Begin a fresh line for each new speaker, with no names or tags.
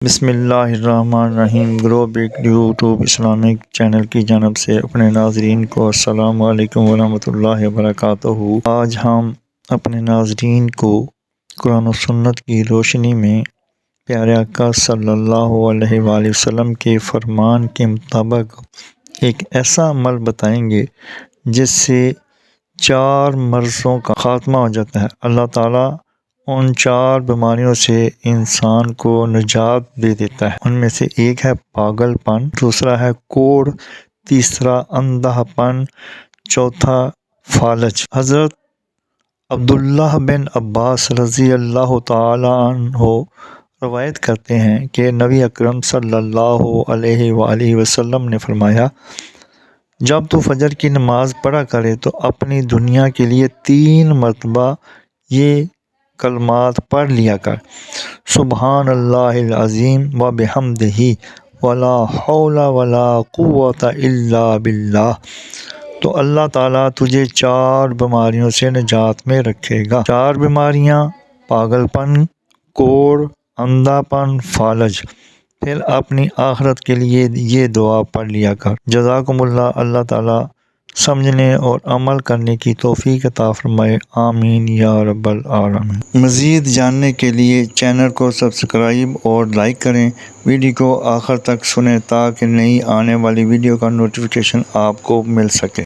بسم اللہ الرحمن الرحیم۔ گرو بگ یوٹیوب اسلامک چینل کی جانب سے اپنے ناظرین کو السلام علیکم ورحمۃ اللہ وبرکاتہ۔ آج ہم اپنے ناظرین کو قرآن و سنت کی روشنی میں پیارے آقا صلی اللہ علیہ وآلہ وسلم کے فرمان کے مطابق ایک ایسا عمل بتائیں گے جس سے 4 مرضوں کا خاتمہ ہو جاتا ہے۔ اللہ تعالیٰ ان 4 بیماریوں سے انسان کو نجات دے دیتا ہے۔ ان میں سے ایک ہے پاگل پن، دوسرا ہے کوڑ، تیسرا اندھا پن، چوتھا فالج۔ حضرت عبداللہ بن عباس رضی اللہ تعالیٰ عنہ روایت کرتے ہیں کہ نبی اکرم صلی اللہ علیہ وآلہ وسلم نے فرمایا، جب تو فجر کی نماز پڑھا کرے تو اپنی دنیا کے لیے 3 مرتبہ یہ کلمات پڑھ لیا کر، سبحان اللہ العظیم و بحمدہ ولا حول ولا قوت الا باللہ، تو اللہ تعالیٰ تجھے 4 بیماریوں سے نجات میں رکھے گا۔ 4 بیماریاں: پاگل پن، کوڑ، اندھا پن، فالج۔ پھر اپنی آخرت کے لیے یہ دعا پڑھ لیا کر۔ جزاکم اللہ۔ اللہ تعالیٰ سمجھنے اور عمل کرنے کی توفیق عطا فرمائے، آمین یا رب العالمین۔ مزید جاننے کے لیے چینل کو سبسکرائب اور لائک کریں، ویڈیو کو آخر تک سنیں تاکہ نئی آنے والی ویڈیو کا نوٹیفیکیشن آپ کو مل سکے۔